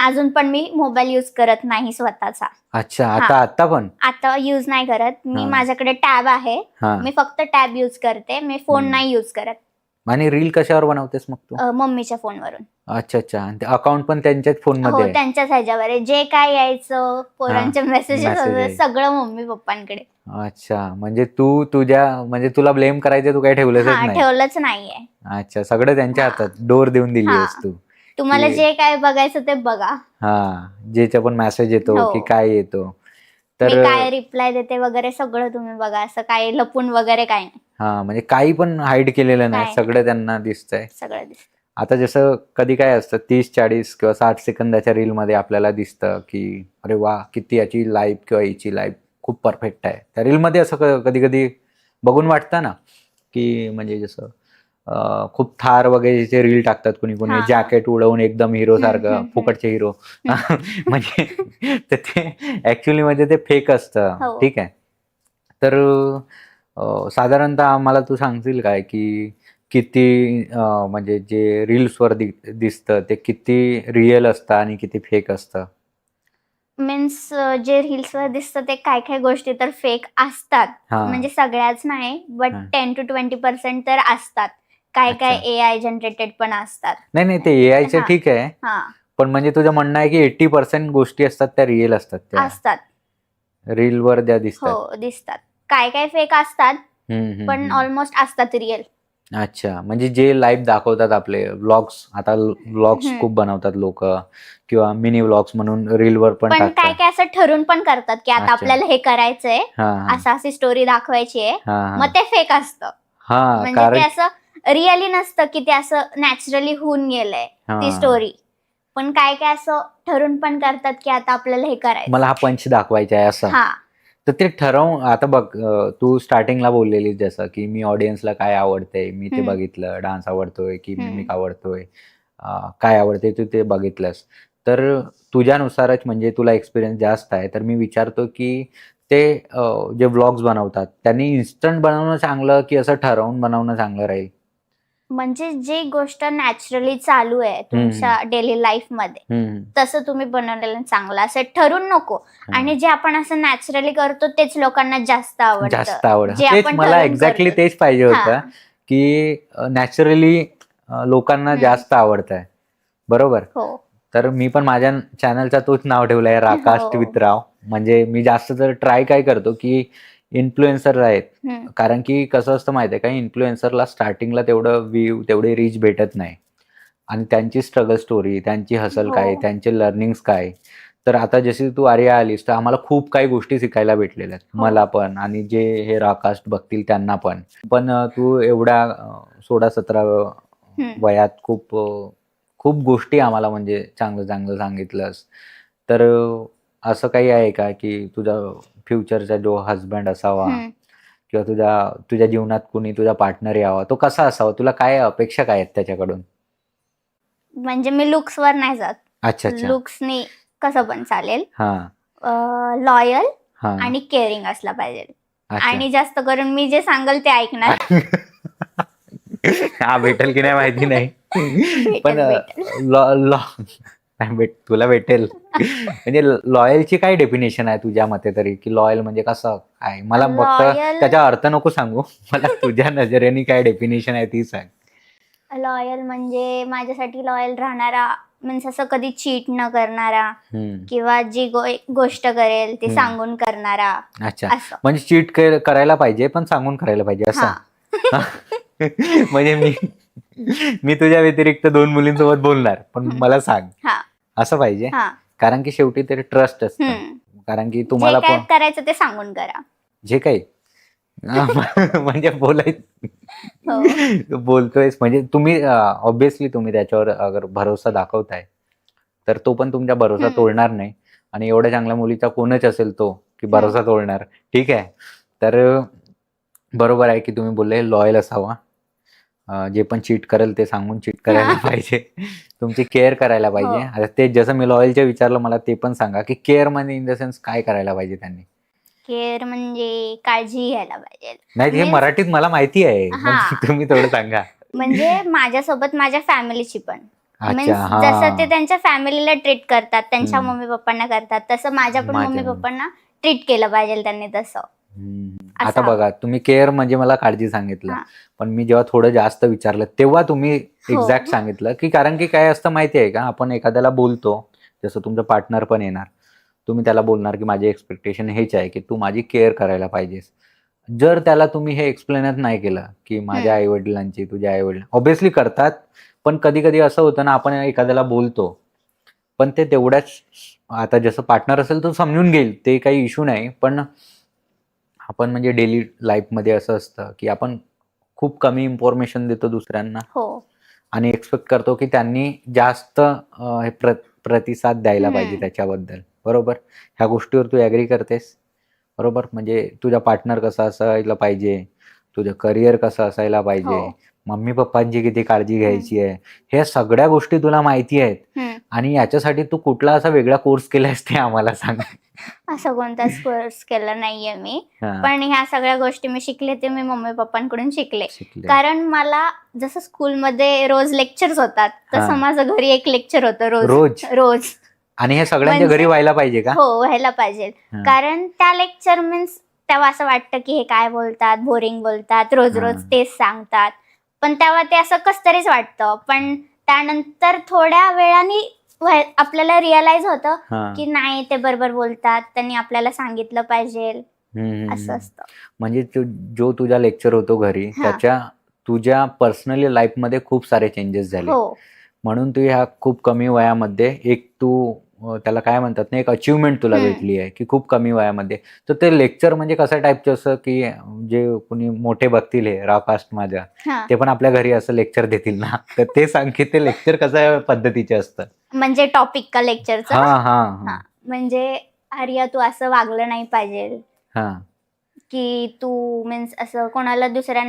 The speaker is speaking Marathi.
अजून पण मी मोबाईल युज करत नाही स्वतःचा. अच्छा, हा. आता पण आता युज नाही करत मी. हा. माझ्याकडे टॅब आहे, हा. मी फक्त टॅब युज करते. मी फोन नाही युज करत. आणि रील कशावर बनवतेस मग तू? मम्मीच्या फोनवरून. अच्छा अच्छा. आणि अकाउंट पण त्यांच्याच फोन मध्ये हो, आहे? त्यांच्याच ह्याच्यावर आहे. जे काय यायचं पोरांचे मेसेजेस message सगळं मम्मी पप्पांकडे. अच्छा, म्हणजे तू म्हणजे तुला ब्लेम करायचं तू काही ठेवलंच नाही? ठेवलंच नाहीये. अच्छा, सगळं त्यांच्या हा. हातात डोर देऊन दिली हा. आहेस तू. तुम्हाला जे काय बघायचं ते बघा. हा, ज्याचा पण मेसेज येतो हो. की काय येतो मी तर काय रिप्लाय देते वगैरे सगळं तुम्ही बघा. असं काय लपून वगैरे काय नाही. हा, म्हणजे काही पण हाईड केलेलं नाही, काय सगळं त्यांना दिसतंय. सगळं दिसतं. आता जसं कधी काय असतं 30-40 किंवा 60 सेकंदाच्या रील मध्ये आपल्याला दिसतं की अरे वा, किती याची लाईफ किंवा हिची लाईफ खूप परफेक्ट आहे. त्या रील मध्ये असं कधी कधी बघून वाटतं ना की म्हणजे जसं खूप थार वगैरेचे रील टाकतात कुणी कुणी, हा. जॅकेट उडवून एकदम हिरो सारखं, हम्म. फुकटचे हिरो. म्हणजे तर ते ऍक्च्युली म्हणजे ते फेक असतं. हो. ठीक आहे. तर साधारणतः मला तू सांगशील काय की किती म्हणजे जे रील्सवर दिसतं ते किती रिअल असतं आणि किती फेक असतं? मीन्स जे रील्सवर दिसतं ते काय काय गोष्टी तर फेक असतात. हा. म्हणजे सगळ्याच नाही, बट हा. 10 to 20% तर असतात. काय काय अच्छा. AI जनरेटेड पण असतात. नाही ते एआयचं हा. ठीक आहे, हा. पण म्हणजे तुझं म्हणणं आहे की 80% गोष्टी असतात त्या रिअल असतात, त्या असतात. रीलवर ज्या दिसतात? हो, दिसतात. काय काय फेक असतात, पण ऑलमोस्ट असतात रिअल. अच्छा, म्हणजे जे लाईव्ह दाखवतात आपले व्लॉग्स, आता व्लॉग्स खूप बनवतात लोक किंवा मिनी व्लॉग्स म्हणून रीलवर पण पण काय टाकतात. काय असं ठरून पण करतात की आता अच्छा. आपल्याला हे करायचंय, हा हा असं अशी स्टोरी दाखवायची आहे, हा मग ते फेक असतं. हा, म्हणजे ते कारण असं रिअली नसतं की ते असं नॅचरली होऊन गेलंय ती हा, स्टोरी. पण काय काय असं ठरून पण करतात की आता आपल्याला हे करायचं. मला हा पंच दाखवायचा आहे असं. हा. तर ते ठरवून आता बघ, तू स्टार्टिंगला बोललेली जसं की मी ऑडियन्सला काय आवडतंय मी ते बघितलं, डान्स आवडतोय की मिमिक आवडतोय, काय आवडते तू ते बघितलंस. तर तुझ्यानुसारच म्हणजे तुला एक्सपिरियन्स जास्त आहे, तर मी विचारतो की ते जे व्लॉग्स बनवतात त्यांनी इन्स्टंट बनवणं चांगलं की असं ठरवून बनवणं चांगलं राहील? म्हणजे जी गोष्ट नॅचरली चालू आहे तुमच्या डेली लाईफ मध्ये तसं तुम्ही बनवलेलं चांगलं, असं ठरून नको. आणि जे आपण असं नॅचरली करतो तेच लोकांना जास्त जास्त आवडतं. जे तेच आपण मला ठरवून एक्झॅक्टली करतो. तेच पाहिजे हा. होतं की नॅचरली लोकांना जास्त आवडत आहे. बरोबर. हो. तर मी पण माझ्या चॅनलचा तोच नाव ठेवलाय, राकास्ट विथ राव. म्हणजे मी जास्त तर ट्राय काय करतो की इन्फ्लुएन्सर आहेत, कारण की कसं असतं माहिती आहे का, इन्फ्लुएन्सरला स्टार्टिंगला तेवढं व्ह्यू तेवढे रीच भेटत नाही आणि त्यांची स्ट्रगल स्टोरी, त्यांची हसल काय, त्यांचे लर्निंग्स काय. तर आता जशी तू आर्या आलीस तर आम्हाला खूप काही गोष्टी शिकायला भेटलेल्या आहेत, मला पण आणि जे हे राकास्ट बघतील त्यांना पण. पण तू एवढ्या 16-17 वयात खूप खूप गोष्टी आम्हाला म्हणजे चांगलं चांगलं सांगितलंस. तर असं काही आहे का की तुझा फ्युचरचा जो हजबंड असावा किंवा तुझ्या जीवनात कुणी तुझा पार्टनर यावा, तो कसा असावा, तुला काय अपेक्षा काय आहेत त्याच्याकडून? म्हणजे मी लुक्सवर नाही जात. अच्छा अच्छा. लुक्सनी कसं पण चालेल. हा लॉयल हा. आणि केअरिंग असला पाहिजे. अच्छा. आणि जास्त करून मी जे सांगल ते ऐकणार. हा, भेटेल की नाही माहिती नाही, पण तुला भेटेल. म्हणजे लॉयलची काय डेफिनेशन आहे तुझ्या मते तरी, की लॉयल म्हणजे कसं काय? मला फक्त लॉयल त्याचा अर्थ नको सांगू, मला तुझ्या नजरेने काय डेफिनेशन आहे ती सांग. लॉयल म्हणजे माझ्यासाठी लॉयल राहणारा, मीन्स असं कधी चीट न करणारा किंवा जी गोष्ट करेल ती सांगून करणारा. अच्छा, असं. म्हणजे चीट करायला पाहिजे पण सांगून करायला पाहिजे असं. म्हणजे मी तुझ्या व्यतिरिक्त 2 मुलींसोबत बोलणार पण मला सांग असं पाहिजे. कारण की शेवटी तरी ट्रस्ट असतं. कारण की तुम्हाला जे काय करायचं ते सांगून करा. जे काही म्हणजे बोलतोयस म्हणजे तुम्ही ऑब्विसली तुम्ही त्याच्यावर अगर भरोसा दाखवताय तर तो पण तुमचा भरोसा तोडणार नाही. आणि एवढ्या चांगल्या मुलीचा कोणच असेल तो की भरोसा तोडणार. ठीक आहे. तर बरोबर आहे की तुम्ही बोलले लॉयल असावा, जे पण चीट करेल ते सांगून चीट करायला पाहिजे, तुमची केअर करायला पाहिजे. आता ते जसं मी लॉयलचे विचारलं मला ते पण सांगा की केअर म्हणजे इन द सेन्स काय करायला पाहिजे त्यांनी? केअर म्हणजे काळजी घ्यायला पाहिजे. नाही हे मराठीत मला माहिती आहे, पण तुम्ही थोडं सांगा. म्हणजे माझ्यासोबत माझ्या फॅमिलीची पण. मीन्स अच्छा, जसं ते हा. त्यांच्या फॅमिलीला ट्रीट करतात, त्यांच्या हम्म. मम्मी पप्पांना करतात, तसं माझ्या पण मम्मी माझ्या पप्पांना ट्रीट केलं पाहिजे त्यांनी तसं. आता असं हवं. बघा, तुम्ही केअर म्हणजे मला काळजी सांगितलं, हा. पण मी जेव्हा थोडं जास्त विचारलं तेव्हा तुम्ही हो. एक्झॅक्ट सांगितलं, की कारण की काय असतं माहिती आहे का, आपण एखाद्याला बोलतो, जसं तुमचं पार्टनर पण येणार, तुम्ही त्याला बोलणार की माझी एक्सपेक्टेशन हेच आहे की तू माझी केअर करायला पाहिजेस. जर त्याला तुम्ही हे एक्सप्लेनच नाही केलं की माझ्या आई वडिलांची, तुझ्या आई वडील ऑब्व्हियसली करतात, पण कधी कधी असं होतं ना, आपण एखाद्याला बोलतो पण ते तेवढ्याच, आता जसं पार्टनर असेल तो समजून घेईल, ते काही इश्यू नाही, पण आपण म्हणजे डेली लाईफमध्ये असं असतं की आपण खूप कमी इन्फॉर्मेशन देतो दुसऱ्यांना हो. आणि एक्सपेक्ट करतो की त्यांनी जास्त हे प्रतिसाद द्यायला पाहिजे हम्म. त्याच्याबद्दल. बरोबर? ह्या गोष्टीवर तू ॲग्री करतेस? बरोबर? म्हणजे तुझा पार्टनर कसा असायला पाहिजे, तुझं करिअर कसं असायला हो. पाहिजे, मम्मी पप्पांची किती काळजी हम्म. घ्यायची आहे, ह्या सगळ्या गोष्टी तुला माहिती आहेत हम्म. आणि याच्यासाठी तू कुठला असा वेगळा कोर्स केलायस ते आम्हाला सांग. असं कोणताच कोर्स केला नाहीये मी, हां, पण ह्या सगळ्या गोष्टी मी शिकले ते मी मम्मी पप्पांकडून शिकले. शिकले. कारण मला जसं स्कूलमध्ये रोज लेक्चर्स होतात, तसं हां. माझं घरी एक लेक्चर होतं रोज. रोज? रोज आणि हे सगळ्यांच्या घरी म्हणजे व्हायला पाहिजे का? हो, व्हायला पाहिजे. हां, कारण त्या लेक्चर मीन्स तेव्हा असं वाटतं की हे काय बोलतात, बोरिंग बोलतात, रोज रोज हां. तेच सांगतात. पण तेव्हा ते असं कसं तरीच वाटतं. पण त्यानंतर थोड्या वेळाने आपल्याला रिअलाइज होतं हां. की नाही, ते बरोबर बोलतात, त्यांनी आपल्याला सांगितलं पाहिजे, हं, हं, असं हं. असतं. म्हणजे जो तुझा लेक्चर होतो घरी, हां. त्याच्या तुझ्या पर्सनली लाईफमध्ये खूप सारे चेंजेस झाले. हो. म्हणून तू ह्या खूप कमी वयामध्ये एक तू त्याला काय म्हणतात ना, एक अचीव्हमेंट तुला भेटली आहे, की खूप कमी वयामध्ये. तर ते लेक्चर म्हणजे कशा टाईपचं असं, की जे कोणी मोठे बघतील हे राकास्ट माझ्या, हां. ते पण आपल्या घरी असं लेक्चर देतील ना, तर ते सांग की ते लेक्चर कशा पद्धतीचे असतं? म्हणजे टॉपिक का लेक्चरचं? हां, हां, हां. हां. म्हणजे आर्या, तू असं वागलं नाही पाहिजे, हां. की तू मीन्स असं कोणाला दुसऱ्यांना